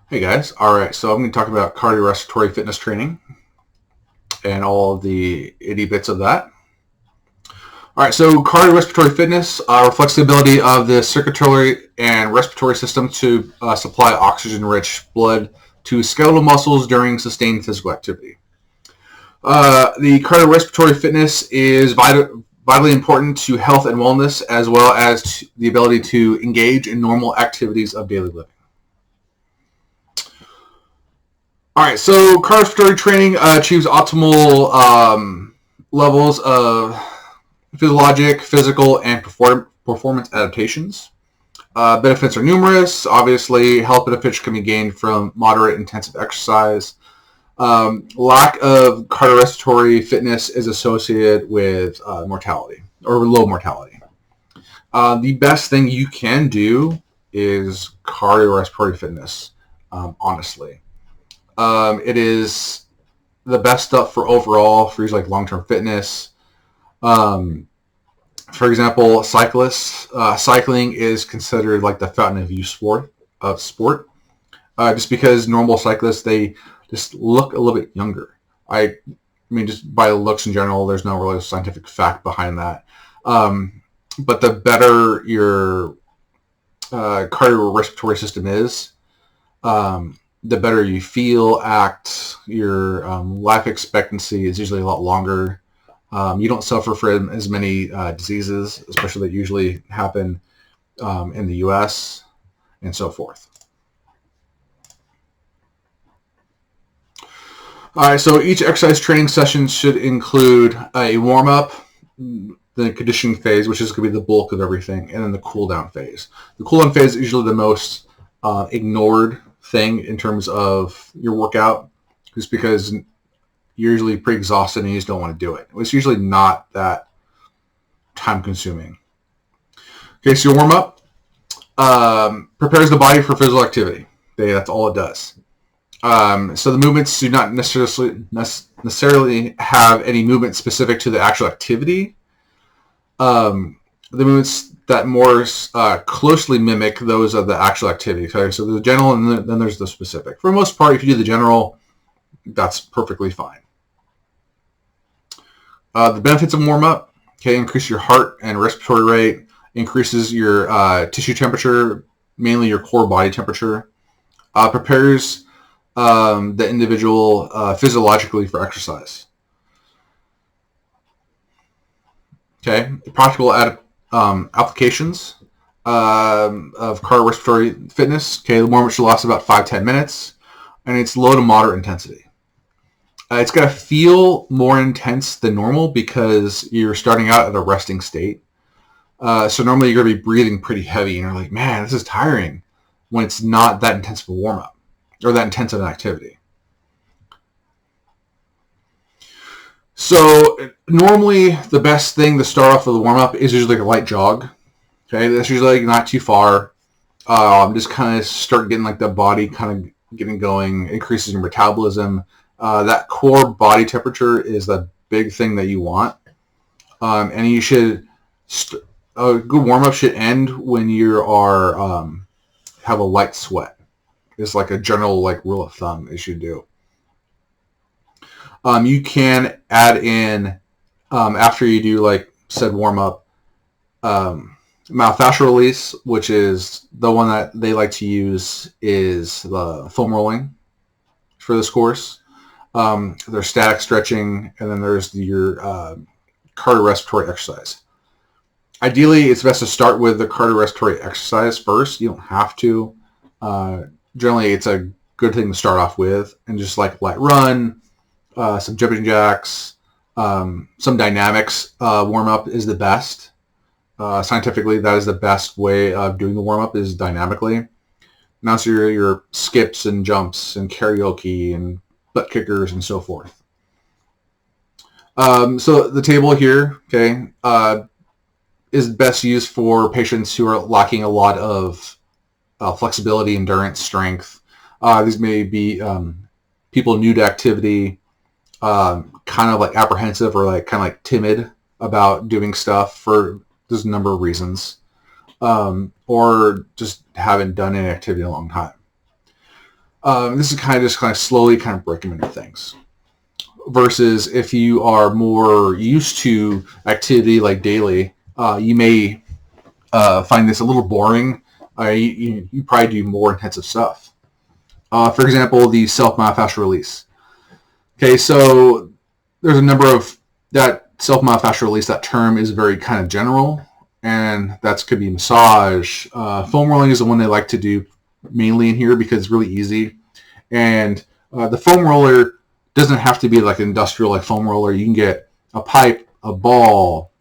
Hey guys, alright, so I'm going to talk about cardiorespiratory fitness training and all of the itty bits of that. Alright, so cardiorespiratory fitness reflects the ability of the circulatory and respiratory system to supply oxygen-rich blood to skeletal muscles during sustained physical activity. The cardiorespiratory fitness is vitally important to health and wellness, as well as the ability to engage in normal activities of daily living. All right, so cardiorespiratory training achieves optimal levels of physiologic, physical, and performance adaptations. Benefits are numerous. Obviously, health benefits can be gained from moderate intensive exercise. Lack of cardiorespiratory fitness is associated with mortality or low mortality. The best thing you can do is cardiorespiratory fitness, honestly. It is the best stuff for overall, for like long-term fitness. For example, cyclists, cycling is considered like the fountain of youth sport. Just because normal cyclists, they just look a little bit younger. I mean, just by looks in general, there's no really scientific fact behind that. But the better your cardiorespiratory system is, the better you feel, act, your life expectancy is usually a lot longer. You don't suffer from as many diseases, especially that usually happen in the U.S. and so forth. All right, so each exercise training session should include a warm-up, the conditioning phase, which is going to be the bulk of everything, and then the cool-down phase. The cool-down phase is usually the most ignored thing in terms of your workout, just because you're usually pretty exhausted and you just don't want to do it. It's usually not that time consuming. Okay, so your warm up prepares the body for physical activity. Okay, that's all it does. So the movements do not necessarily have any movement specific to the actual activity. The movements that more closely mimic those of the actual activity. Okay? So the general and then there's the specific. For the most part, if you do the general, that's perfectly fine. The benefits of warm-up, okay, increase your heart and respiratory rate, increases your tissue temperature, mainly your core body temperature, prepares the individual physiologically for exercise. Okay, practical applications of cardiorespiratory fitness. Okay, the warm-up should last about 5-10 minutes, and it's low to moderate intensity. It's going to feel more intense than normal because you're starting out at a resting state. So normally you're going to be breathing pretty heavy, and you're like, man, this is tiring, when it's not that intense of a warm-up or that intense of an activity. So normally the best thing to start off with a warm-up is usually like a light jog. Okay, that's usually like not too far. Just kind of start getting like the body kind of getting going, increases your metabolism. That core body temperature is the big thing that you want. And you should, a good warm-up should end when you are, have a light sweat. It's like a general like rule of thumb it should do. You can add in, after you do like said warm-up, myofascial release, which is the one that they like to use, is the foam rolling for this course. There's static stretching, and then there's your cardiorespiratory exercise. Ideally, it's best to start with the cardiorespiratory exercise first. You don't have to. Generally, it's a good thing to start off with, and just like light run, some jumping jacks, some dynamics warm-up is the best. Scientifically, that is the best way of doing the warm-up, is dynamically. Now, so your skips and jumps and karaoke and butt kickers and so forth. So the table here, okay, is best used for patients who are lacking a lot of flexibility, endurance, strength. These may be people new to activity, kind of like apprehensive or like kind of like timid about doing stuff for there's a number of reasons, or just haven't done any activity in a long time. This is kind of just kind of slowly kind of break them into things. Versus if you are more used to activity like daily, you may find this a little boring. You probably do more intensive stuff. For example, the self-myofascial release. Okay, so there's a number of that self-myofascial release. That term is very kind of general, and that could be massage. Foam rolling is the one they like to do mainly in here because it's really easy. And the foam roller doesn't have to be like an industrial like foam roller. You can get a pipe, a ball,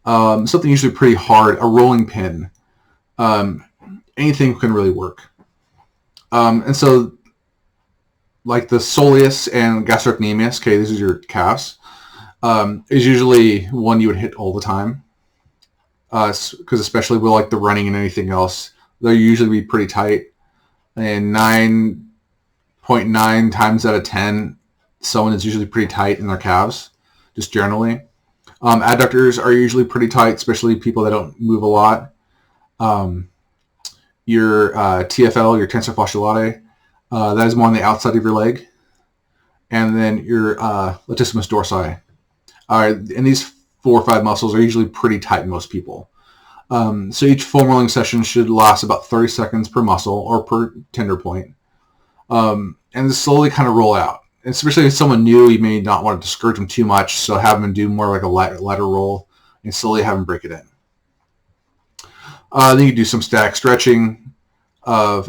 something usually pretty hard, a rolling pin. Anything can really work. And so like the soleus and gastrocnemius, okay, these are your calves, is usually one you would hit all the time. Because especially with like the running and anything else, they'll usually be pretty tight. And 9.9 times out of 10, someone is usually pretty tight in their calves, just generally. Adductors are usually pretty tight, especially people that don't move a lot. Your TFL, your tensor fasciae latae, that is more on the outside of your leg. And then your latissimus dorsi. And these 4 or 5 muscles are usually pretty tight in most people. So each foam rolling session should last about 30 seconds per muscle or per tender point. And just slowly kind of roll out. And especially if someone new, you may not want to discourage them too much, so have them do more like a lighter roll and slowly have them break it in. Then you do some static stretching of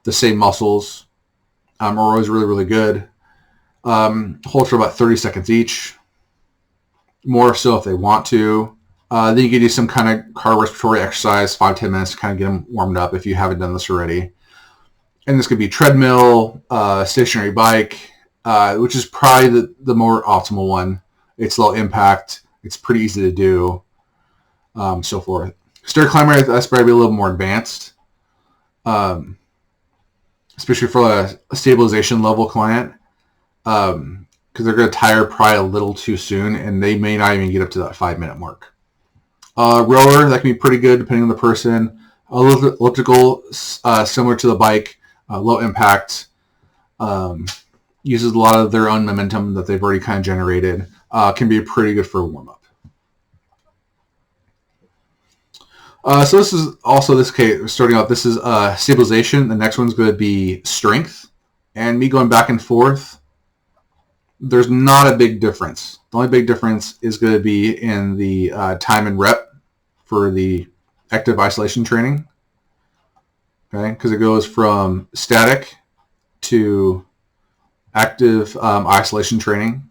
the same muscles. Are always really, really good. Hold for about 30 seconds each. More so if they want to. Then you can do some kind of cardiorespiratory exercise, 5-10 minutes to kind of get them warmed up if you haven't done this already. And this could be treadmill, stationary bike, which is probably the more optimal one. It's low impact. It's pretty easy to do, so forth. Stair climber, that's probably a little more advanced, especially for a stabilization level client, because they're going to tire probably a little too soon, and they may not even get up to that 5-minute mark. Rower, that can be pretty good depending on the person. Elliptical, similar to the bike, low impact, uses a lot of their own momentum that they've already kind of generated, can be pretty good for a warm-up. So this is also this case, starting out, this is stabilization. The next one's going to be strength. And me going back and forth, there's not a big difference. The only big difference is going to be in the time and rep for the active isolation training. Okay, because it goes from static to active isolation training.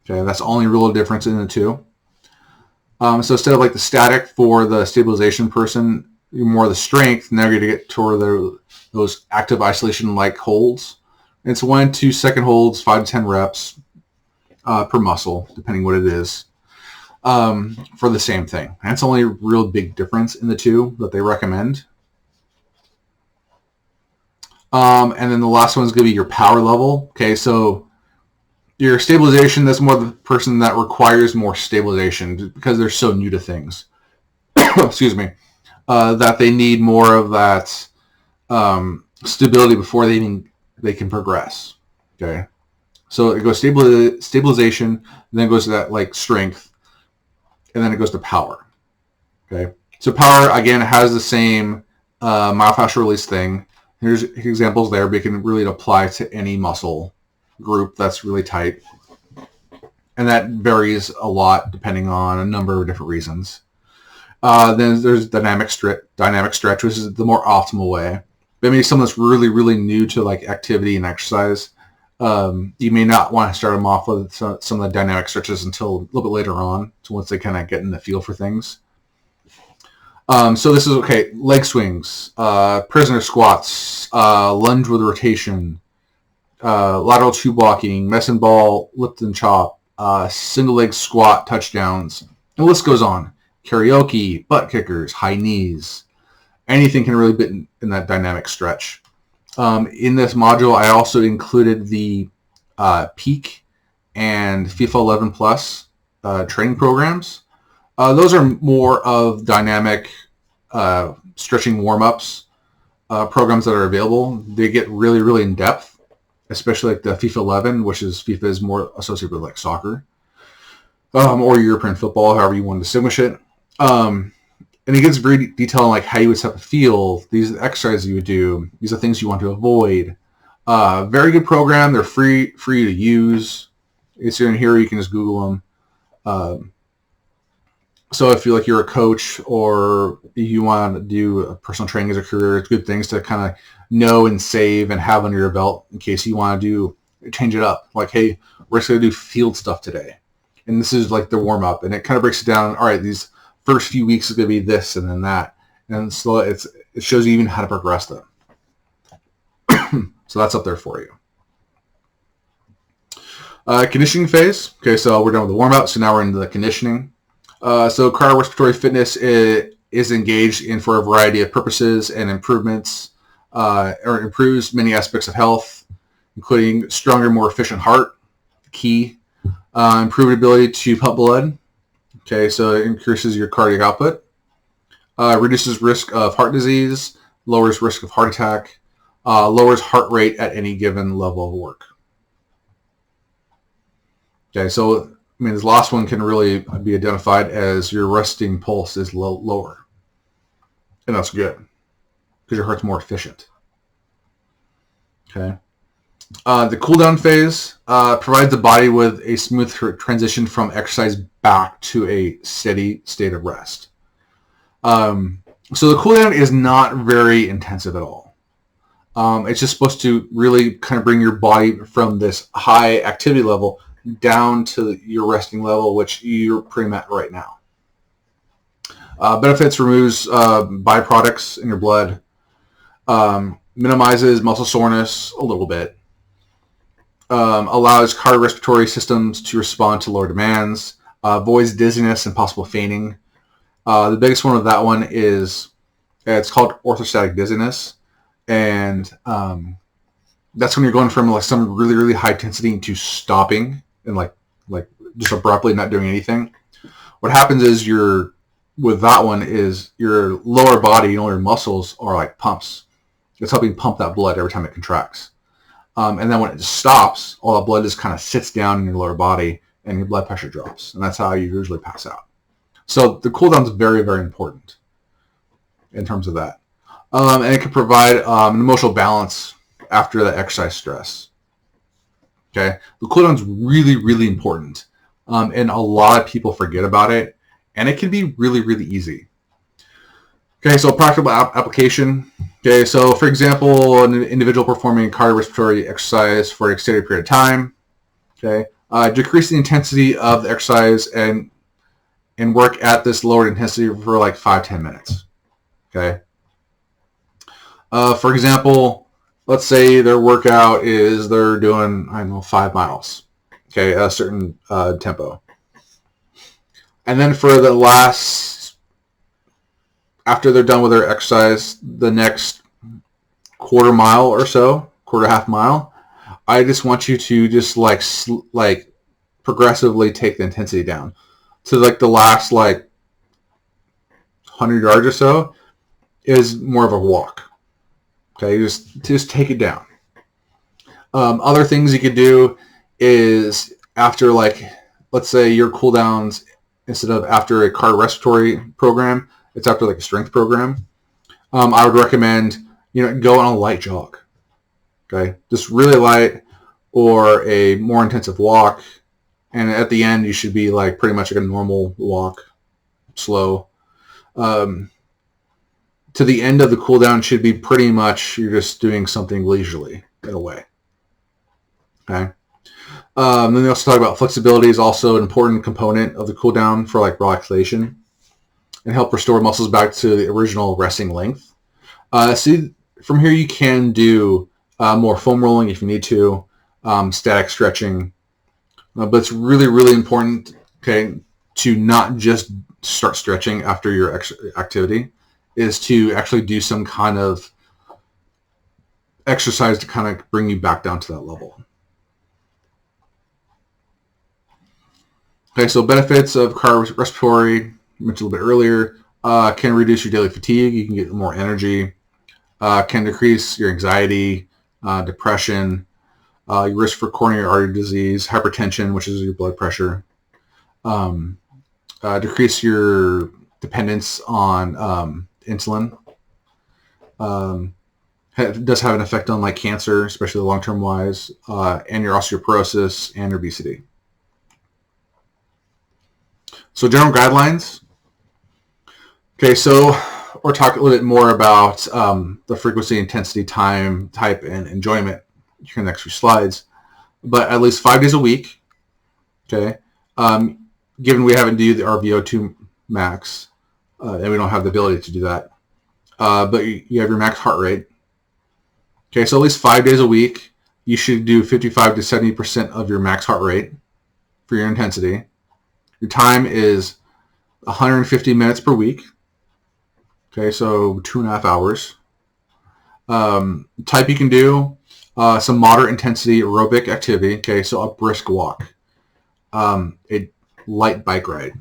Okay, that's the only real difference in the two. So instead of like the static for the stabilization person, you're more the strength. Now you're going to get toward those active isolation like holds. It's 1 to 2 second holds, 5 to 10 reps per muscle, depending what it is, for the same thing. That's the only real big difference in the two that they recommend. And then the last one is going to be your power level. Okay, so your stabilization, that's more the person that requires more stabilization because they're so new to things. Excuse me. That they need more of that stability before they can progress. Okay, so it goes stabilization, then it goes to that like strength, and then it goes to power. Okay, so power again has the same myofascial release thing. Here's examples there, but it can really apply to any muscle group that's really tight. And that varies a lot depending on a number of different reasons. Then there's dynamic stretch, which is the more optimal way. But maybe someone that's really, really new to like activity and exercise, you may not want to start them off with some of the dynamic stretches until a little bit later on, so once they kind of get in the feel for things. So this is, okay, leg swings, prisoner squats, lunge with rotation, lateral tube walking, medicine ball, lift and chop, single leg squat touchdowns, and the list goes on. Karaoke, butt kickers, high knees, anything can really be in that dynamic stretch. In this module, I also included the Peak and FIFA 11 Plus training programs. Those are more of dynamic stretching warm-ups. programs that are available. They get really, really in depth, especially like the FIFA 11, which is FIFA is more associated with like soccer, or European football, however you want to distinguish it. And it gets very detailed on like how you would set up a field. These are the exercises you would do. These are things you want to avoid. Very good program. They're free to use. It's in here. You can just Google them. So if you're a coach or you want to do a personal training as a career, it's good things to kind of know and save and have under your belt in case you want to change it up. Like, hey, we're just going to do field stuff today. And this is like the warm up. And it kind of breaks it down. All right, these first few weeks is going to be this and then that. And so it shows you even how to progress them. So that's up there for you. Conditioning phase. Okay, so we're done with the warm up. So now we're into the conditioning. So cardiorespiratory fitness is engaged in for a variety of purposes and improvements, or improves many aspects of health, including stronger, more efficient heart, key, improved ability to pump blood. Okay, so it increases your cardiac output, reduces risk of heart disease, lowers risk of heart attack, lowers heart rate at any given level of work. Okay, so I mean, this last one can really be identified as your resting pulse is lower. And that's good because your heart's more efficient. Okay. The cool down phase provides the body with a smooth transition from exercise back to a steady state of rest. So the cool down is not very intensive at all. It's just supposed to really kind of bring your body from this high activity level down to your resting level, which you're pretty much right now. Benefits: removes byproducts in your blood, minimizes muscle soreness a little bit, allows cardiorespiratory systems to respond to lower demands, avoids dizziness and possible fainting. The biggest one of that one is it's called orthostatic dizziness, and that's when you're going from like some really, really high intensity to stopping and like just abruptly not doing anything. What happens is with that one is your lower body, your muscles are like pumps. It's helping pump that blood every time it contracts. And then when it just stops, all that blood just kind of sits down in your lower body and your blood pressure drops. And that's how you usually pass out. So the cool down is very, very important in terms of that. And it can provide an emotional balance after the exercise stress. Okay, the cool down is really, really important, and a lot of people forget about it, and it can be really, really easy. Okay, so practical application. Okay, so for example, an individual performing cardiorespiratory exercise for an extended period of time. Okay, decrease the intensity of the exercise and work at this lower intensity for like 5-10 minutes. Okay. For example, let's say their workout is they're doing, 5 miles, okay, at a certain tempo. And then for the after they're done with their exercise, the next quarter mile or so, half mile, I just want you to just like progressively take the intensity down to like the last 100 yards or so is more of a walk. Okay, just take it down. Other things you could do is after let's say your cool downs, instead of after a cardiorespiratory program, it's after like a strength program. I would recommend go on a light jog. Okay, just really light or a more intensive walk, and at the end you should be like pretty much like a normal walk, slow. To the end of the cool down should be pretty much you're just doing something leisurely in a way. Okay. Then they also talk about flexibility is also an important component of the cool down for like relaxation and help restore muscles back to the original resting length. See, from here you can do more foam rolling if you need to, static stretching, but it's really, really important, okay, to not just start stretching after your activity, is to actually do some kind of exercise to kind of bring you back down to that level. Okay, so benefits of cardiorespiratory, mentioned a little bit earlier, can reduce your daily fatigue. You can get more energy. can decrease your anxiety, depression, your risk for coronary artery disease, hypertension, which is your blood pressure, decrease your dependence on insulin. It does have an effect on like cancer, especially long-term wise, and your osteoporosis and obesity. So general guidelines. Okay, so we'll talk a little bit more about the frequency, intensity, time, type, and enjoyment here in the next few slides. But at least 5 days a week, okay, given we haven't do our VO2 max, and we don't have the ability to do that, but you have your max heart rate. Okay, so at least 5 days a week, you should do 55 to 70% of your max heart rate for your intensity. Your time is 150 minutes per week. Okay, so 2.5 hours. Type you can do some moderate intensity aerobic activity. Okay, so a brisk walk, a light bike ride.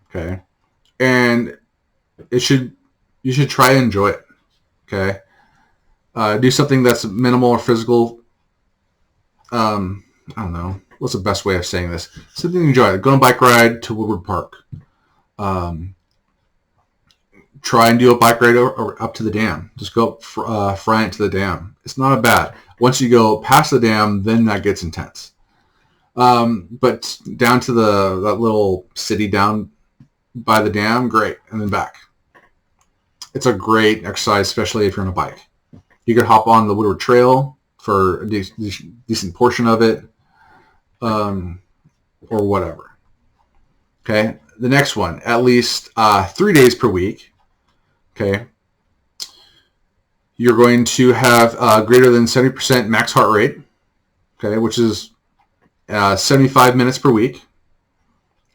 Okay, and you should try to enjoy it. Okay, do something that's minimal or physical. I don't know what's the best way of saying this. Something you enjoy. Go on a bike ride to Woodward Park. Try and do a bike ride up to the dam. Just go up Friant to the dam. It's not bad. Once you go past the dam, then that gets intense. But down to that little city down by the dam, great, and then back. It's a great exercise, especially if you're on a bike. You could hop on the Woodward Trail for a decent portion of it, or whatever. Okay, the next one, at least 3 days per week. Okay, you're going to have greater than 70% max heart rate, okay, which is 75 minutes per week.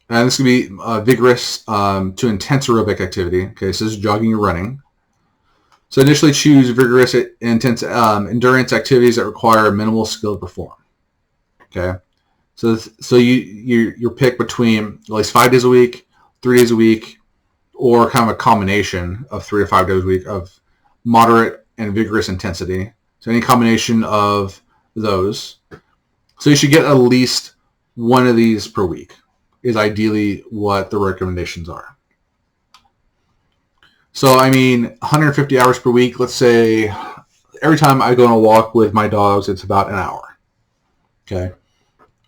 And this can be vigorous to intense aerobic activity. Okay, so this is jogging or running. So initially choose vigorous, intense endurance activities that require minimal skill to perform. Okay, so you pick between at least 5 days a week, 3 days a week, or kind of a combination of 3 to 5 days a week of moderate and vigorous intensity. So any combination of those. So you should get at least one of these per week is ideally what the recommendations are. So, I mean, 150 hours per week, let's say every time I go on a walk with my dogs, it's about an hour. Okay.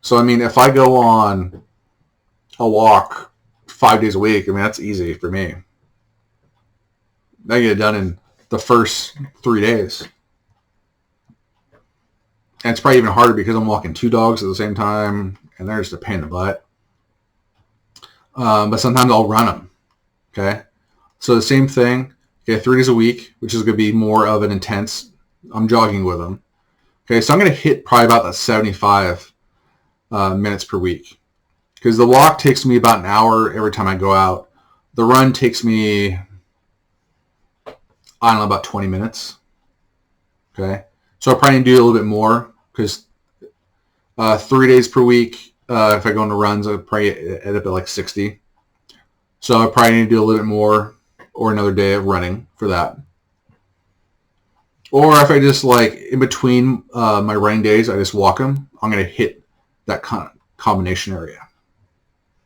So, I mean, if I go on a walk 5 days a week, I mean, that's easy for me. I get it done in the first 3 days. And it's probably even harder because I'm walking 2 dogs at the same time, and they're just a pain in the butt. But sometimes I'll run them. Okay. So the same thing. Okay, 3 days a week, which is going to be more of an intense. I'm jogging with them. Okay, so I'm going to hit probably about that 75 minutes per week. Because the walk takes me about an hour every time I go out. The run takes me, I don't know, about 20 minutes. Okay. So I'll probably do a little bit more because 3 days per week, if I go on the runs, I'll probably end up at like 60. So I probably need to do a little bit more or another day of running for that. Or if I just like in between my running days, I just walk them, I'm going to hit that combination area.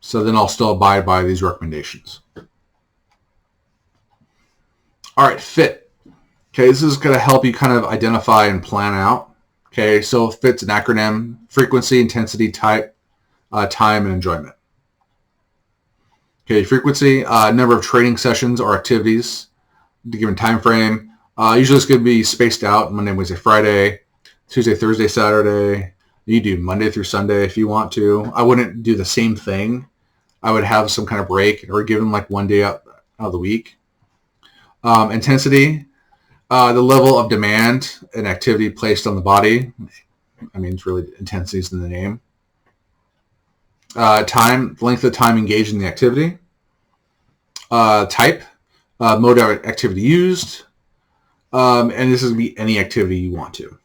So then I'll still abide by these recommendations. All right, FIT. Okay, this is going to help you kind of identify and plan out. Okay, so FIT's an acronym: frequency, intensity, type, time, and enjoyment. Okay, frequency, number of training sessions or activities, the given time frame. Usually it's going to be spaced out Monday, Wednesday, Friday, Tuesday, Thursday, Saturday. You do Monday through Sunday if you want to. I wouldn't do the same thing. I would have some kind of break or give them like one day out of the week. Intensity, the level of demand and activity placed on the body. I mean, it's really intensity is in the name. Time, length of time engaged in the activity. Type, mode of activity used. And this is going to be any activity you want to.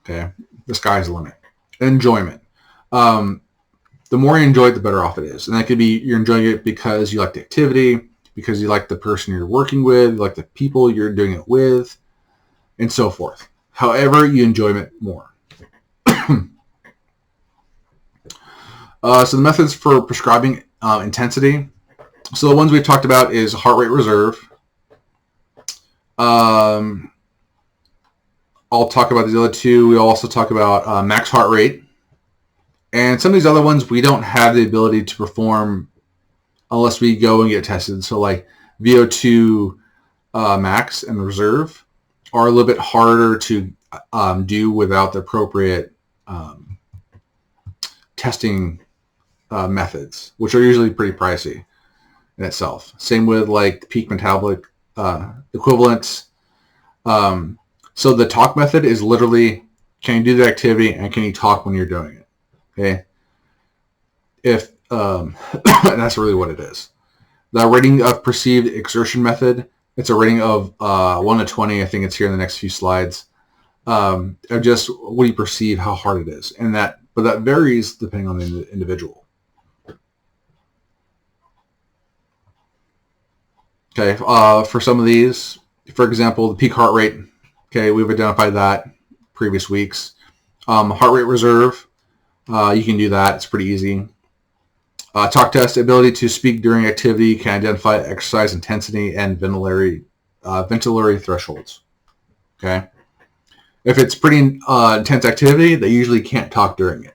Okay, the sky's the limit. Enjoyment. The more you enjoy it, the better off it is. And that could be you're enjoying it because you like the activity, because you like the person you're working with, you like the people you're doing it with. and so forth. However you enjoy it more. So the methods for prescribing intensity. So the ones we've talked about is heart rate reserve. I'll talk about the other two. We'll also talk about max heart rate. And some of these other ones we don't have the ability to perform unless we go and get tested. So like VO2 max and reserve are a little bit harder to do without the appropriate testing methods, which are usually pretty pricey in itself. Same with like peak metabolic equivalents. So the talk method is literally, can you do the activity and can you talk when you're doing it? Okay. If that's really what it is. The rating of perceived exertion method, it's a rating of 1 to 20. I think it's here in the next few slides. Of just what you perceive, how hard it is, and but that varies depending on the individual. Okay, for some of these, for example, the peak heart rate. Okay, we've identified that previous weeks. Heart rate reserve, you can do that. It's pretty easy. Talk test, ability to speak during activity, can identify exercise intensity and ventilatory thresholds. Okay, if it's pretty intense activity, they usually can't talk during it.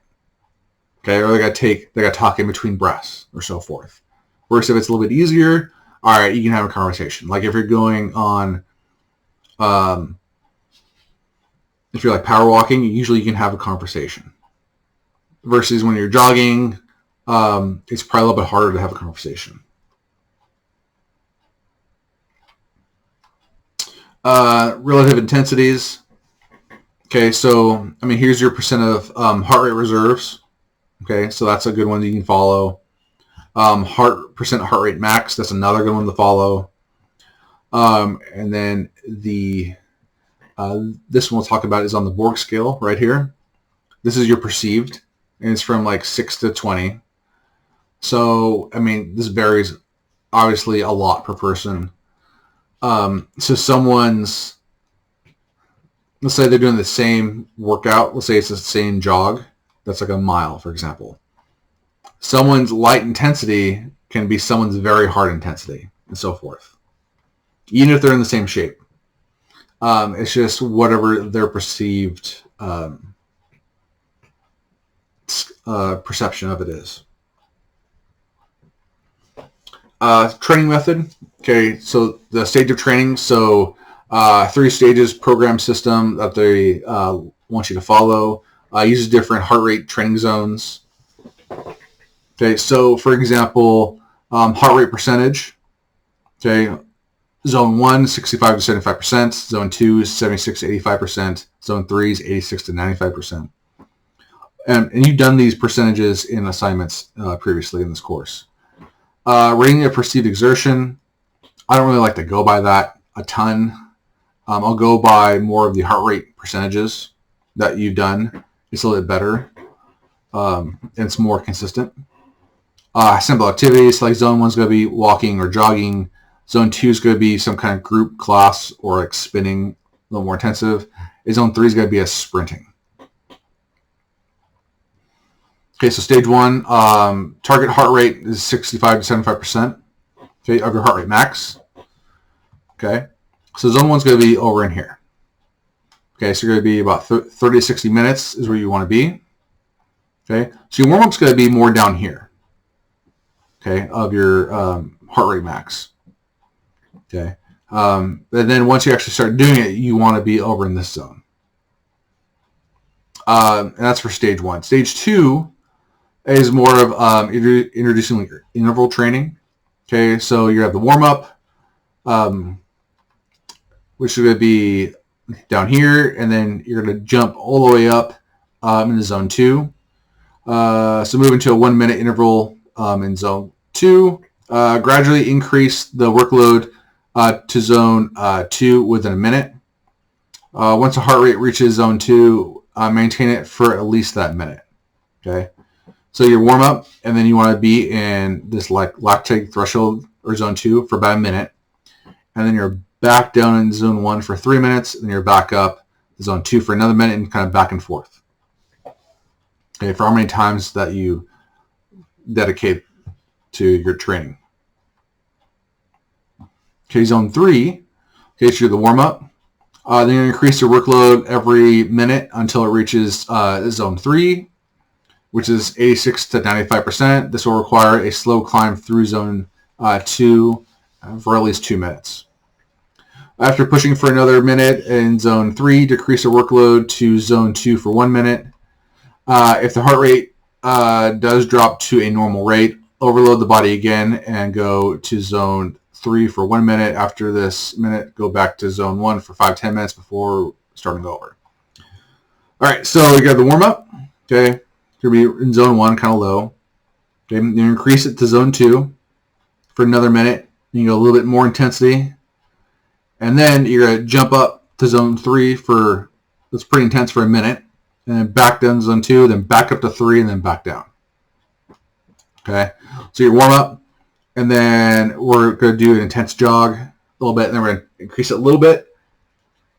Okay, or they got to talk in between breaths or so forth. Whereas if it's a little bit easier, all right, you can have a conversation. Like if you're going on, if you're like power walking, usually you can have a conversation. Versus when you're jogging, it's probably a little bit harder to have a conversation. Relative intensities. Okay, so I mean, here's your percent of heart rate reserves. Okay, so that's a good one that you can follow. Percent heart rate max, that's another good one to follow. And then this one we'll talk about is on the Borg scale right here. This is your perceived, and it's from like 6 to 20. So, I mean, this varies obviously a lot per person. So someone's, let's say they're doing the same workout. Let's say it's the same jog. That's like a mile, for example. Someone's light intensity can be someone's very hard intensity, and so forth. Even if they're in the same shape. It's just whatever their perceived perception of it is. Training method. Okay, so the stage of training. So 3 stages program system that they want you to follow. Uses different heart rate training zones. Okay, so for example, heart rate percentage. Okay, zone 1, 65 to 75%. Zone 2 is 76 to 85%. Zone 3 is 86 to 95%. And you've done these percentages in assignments previously in this course. Rating of perceived exertion. I don't really like to go by that a ton. I'll go by more of the heart rate percentages that you've done. It's a little bit better. And it's more consistent. Simple activities, like zone 1 is going to be walking or jogging. Zone 2 is going to be some kind of group class or like spinning, a little more intensive. And zone 3 is going to be a sprinting. Okay, so stage 1, target heart rate is 65 to 75%, okay, of your heart rate max. Okay, so zone 1 is going to be over in here. Okay, so you're going to be about 30 to 60 minutes is where you want to be. Okay, so your warm-up is going to be more down here. Okay, of your heart rate max. Okay, and then once you actually start doing it, you want to be over in this zone. And that's for stage 1. Stage 2 is more of introducing interval training. Okay, so you have the warm-up, which is going to be down here, and then you're going to jump all the way up into zone 2. So move into a 1-minute interval in zone 2. Gradually increase the workload to zone 2 within a minute. Once the heart rate reaches zone 2, maintain it for at least that minute. Okay, so your warm up, and then you want to be in this like lactate threshold or zone 2 for about a minute, and then your back down in zone 1 for 3 minutes, and you're back up to zone 2 for another minute, and kind of back and forth. Okay, for how many times that you dedicate to your training. Okay, zone 3, okay, so you're the warm-up. Then you increase your workload every minute until it reaches zone 3, which is 86 to 95%. This will require a slow climb through zone 2 for at least 2 minutes. After pushing for another minute in zone 3, decrease your workload to zone 2 for 1 minute. If the heart rate does drop to a normal rate, overload the body again and go to zone 3 for 1 minute. After this minute, go back to zone 1 for 5-10 minutes before starting over. All right, so you got the warm-up. Okay, you're going to be in zone 1, kind of low. Okay, you increase it to zone 2 for another minute. You go a little bit more intensity. And then you're going to jump up to zone 3 for, that's pretty intense for a minute. And then back down to zone 2, then back up to 3, and then back down. Okay, so your warm-up. And then we're going to do an intense jog a little bit, and then we're going to increase it a little bit.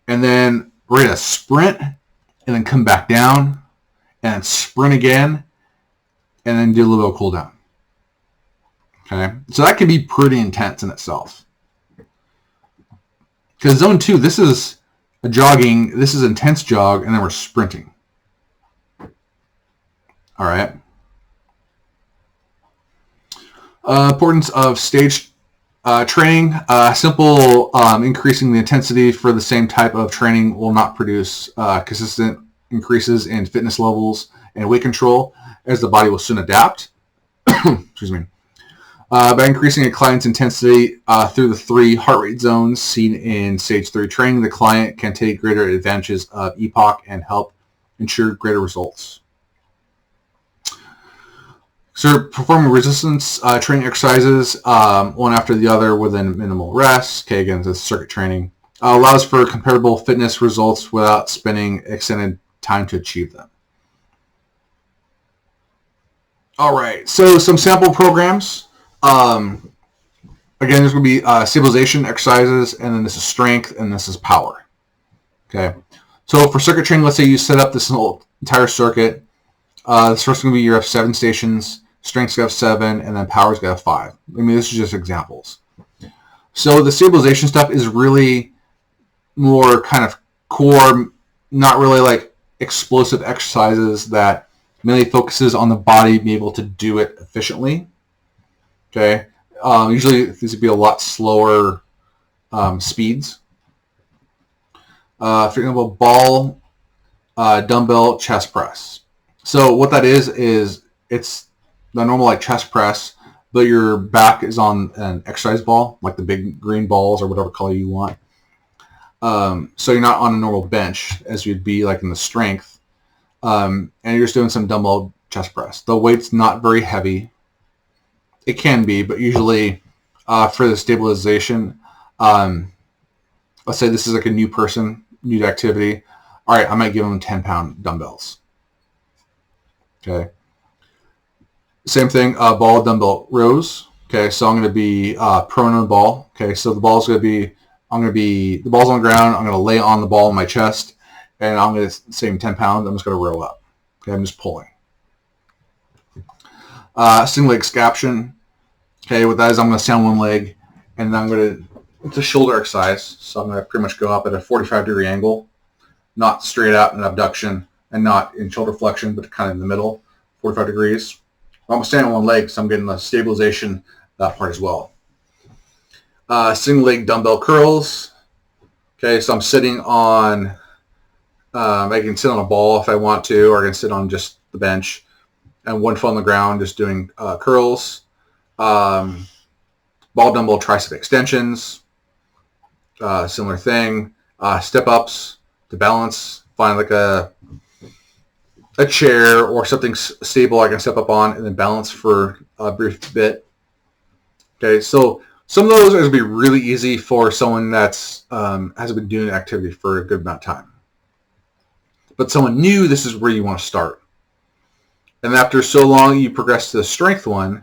And then we're going to sprint, and then come back down, and then sprint again, and then do a little bit of cool down. Okay, so that can be pretty intense in itself. Because zone 2, this is a jogging, this is intense jog, and then we're sprinting. All right. Importance of stage training. Simple increasing the intensity for the same type of training will not produce consistent increases in fitness levels and weight control, as the body will soon adapt. Excuse me. By increasing a client's intensity through the 3 heart rate zones seen in stage 3 training, the client can take greater advantages of EPOC and help ensure greater results. So performing resistance training exercises one after the other within minimal rest. Okay, again, this is circuit training. Allows for comparable fitness results without spending extended time to achieve them. All right, so some sample programs. Again, there's going to be stabilization exercises, and then this is strength, and this is power. Okay, so for circuit training, let's say you set up this whole entire circuit. This first going to be you have 7 stations. Strength's got 7, and then power's got 5. I mean, this is just examples. So the stabilization stuff is really more kind of core, not really like explosive exercises that mainly focuses on the body being able to do it efficiently. Okay. Usually these would be a lot slower speeds. For example, ball, dumbbell, chest press. So what that is it's the normal like chest press, but your back is on an exercise ball, like the big green balls or whatever color you want. So you're not on a normal bench as you'd be like in the strength. And you're just doing some dumbbell chest press. The weight's not very heavy. It can be, but usually for the stabilization, let's say this is like a new person, new to activity. All right, I might give them 10-pound dumbbells. Okay. Same thing, ball, dumbbell, rows. Okay, so I'm going to be prone on the ball. Okay, so the ball's going to be, the ball's on the ground. I'm going to lay on the ball in my chest, and I'm going to say 10 pounds. I'm just going to row up. Okay, I'm just pulling. Single leg scaption. Okay, what that is, I'm going to stand on one leg, and then I'm going to, it's a shoulder exercise, so I'm going to pretty much go up at a 45-degree angle, not straight out in abduction, and not in shoulder flexion, but kind of in the middle, 45 degrees. I'm standing on one leg, so I'm getting the stabilization, that part as well. Single leg dumbbell curls. Okay, so I'm sitting on, I can sit on a ball if I want to, or I can sit on just the bench, and one foot on the ground, just doing curls. Ball dumbbell tricep extensions. Similar thing. Step ups to balance. Find like a chair or something stable I can step up on and then balance for a brief bit. Okay, so some of those are going to be really easy for someone that's has been doing activity for a good amount of time. But someone new, this is where you want to start. And after so long, you progress to the strength one,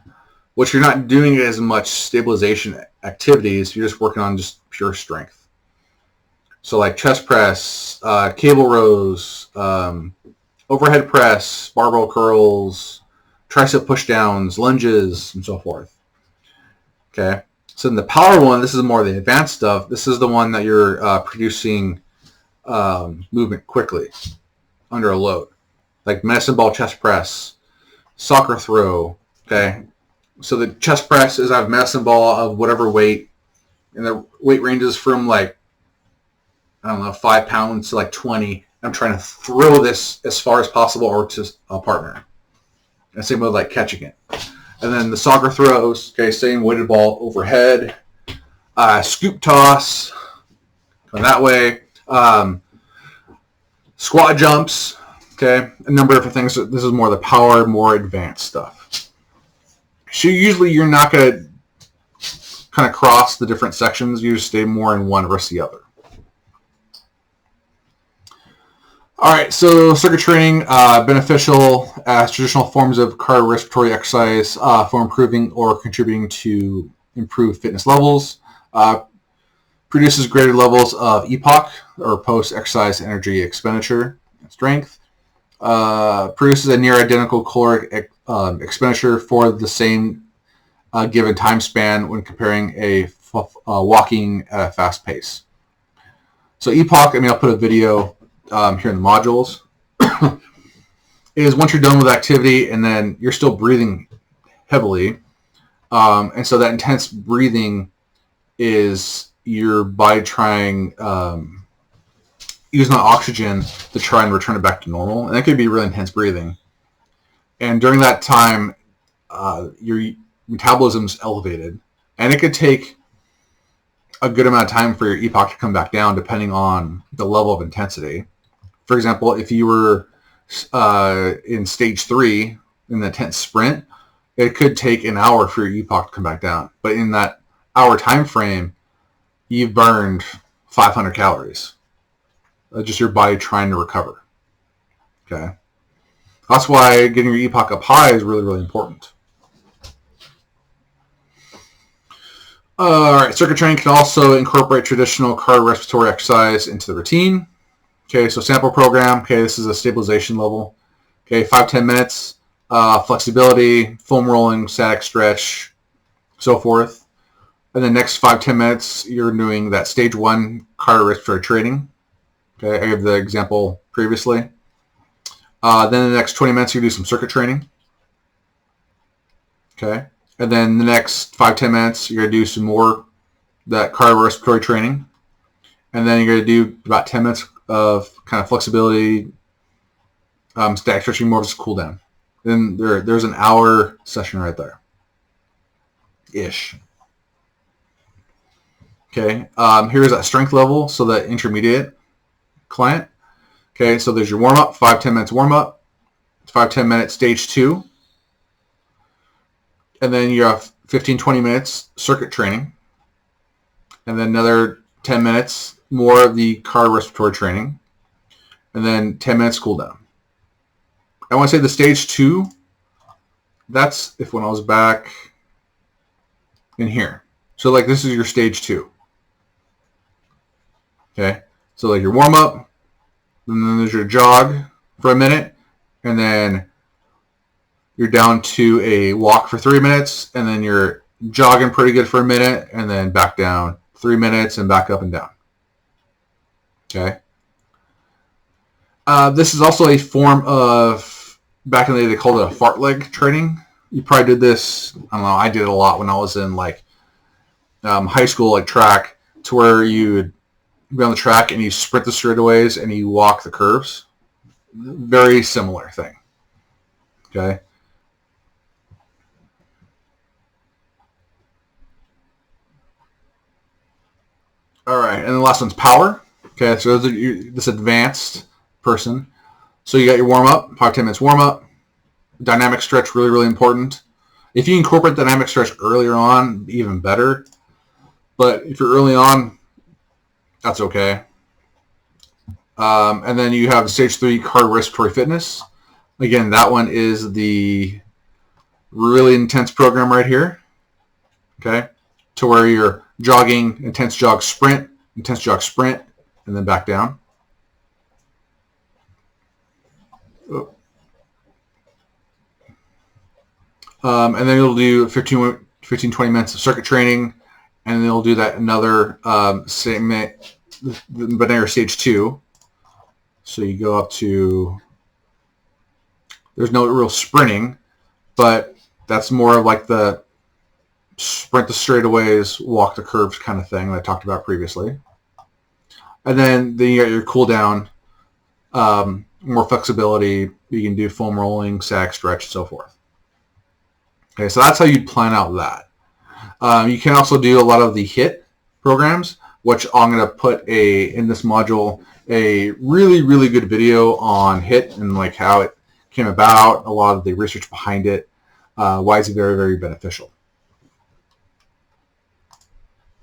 which you're not doing as much stabilization activities. You're just working on just pure strength. So like chest press, cable rows, overhead press, barbell curls, tricep pushdowns, lunges, and so forth. Okay. So in the power one, this is more the advanced stuff. This is the one that you're producing movement quickly under a load, like medicine ball chest press, soccer throw. Okay. So the chest press is I have medicine ball of whatever weight, and the weight ranges from like, I don't know, 5 pounds to like 20. I'm trying to throw this as far as possible or to a partner. And same with like catching it. And then the soccer throws, okay, same weighted ball overhead. Scoop toss, going that way. Squat jumps, okay, a number of different things. This is more the power, more advanced stuff. So usually you're not going to kind of cross the different sections. You just stay more in one versus the other. All right, so circuit training, beneficial as traditional forms of cardiorespiratory exercise for improving or contributing to improved fitness levels. Produces greater levels of EPOC, or post-exercise energy expenditure and strength. Produces a near identical caloric expenditure for the same given time span when comparing a walking at a fast pace. So EPOC, I mean, I'll put a video here in the modules, is once you're done with activity and then you're still breathing heavily, and so that intense breathing is your body trying using the oxygen to try and return it back to normal, and that could be really intense breathing. And during that time, your metabolism's elevated, and it could take a good amount of time for your EPOC to come back down, depending on the level of intensity. For example, if you were in stage 3 in the intense sprint, it could take an hour for your EPOC to come back down. But in that hour time frame, you've burned 500 calories. Just your body trying to recover. Okay, that's why getting your EPOC up high is really, really important. All right, circuit training can also incorporate traditional cardiorespiratory exercise into the routine. Okay, so sample program. Okay, this is a stabilization level. Okay, 5-10 minutes, flexibility, foam rolling, static stretch, so forth. And the next 5-10 minutes, you're doing that stage 1 cardiorespiratory training. Okay, I gave the example previously. Then the next 20 minutes, you do some circuit training. Okay, and then the next 5-10 minutes, you're going to do some more that cardiorespiratory training. And then you're going to do about 10 minutes of kind of flexibility, static stretching, more of a cool down. Then there's an hour session right there. Ish. Okay, here's that strength level, so the intermediate client. Okay, so there's your warm-up, 5-10 minutes warm-up, 5-10 minutes stage 2. And then you have 15-20 minutes circuit training. And then another 10 minutes more of the cardiorespiratory training, and then 10 minutes cool down. I want to say the stage 2, that's if when I was back in here. So like this is your stage 2. Okay, so like your warm up, and then there's your jog for a minute, and then you're down to a walk for 3 minutes, and then you're jogging pretty good for a minute, and then back down 3 minutes and back up and down. Okay. This is also a form of, back in the day they called it a fart leg training. You probably did this, I don't know, I did it a lot when I was in like high school, like track, to where you'd be on the track and you sprint the straightaways and you walk the curves. Very similar thing. Okay. All right, and the last one's power. Okay, so this advanced person. So you got your warm-up, 5-10 minutes warm-up. Dynamic stretch, really, really important. If you incorporate dynamic stretch earlier on, even better. But if you're early on, that's okay. And then you have stage 3 cardiorespiratory fitness. Again, that one is the really intense program right here. Okay, to where you're jogging, intense jog sprint, and then back down. And then you'll do 15, 20 minutes of circuit training, and then you'll do that another but now you're stage 2. So you go up to, there's no real sprinting, but that's more of like the sprint the straightaways, walk the curves kind of thing that I talked about previously. And then you got your cool down, more flexibility. You can do foam rolling, sag, stretch, and so forth. Okay, so that's how you'd plan out that. You can also do a lot of the HIIT programs, which I'm going to put in this module a really, really good video on HIIT and like how it came about, a lot of the research behind it, why it's very, very beneficial.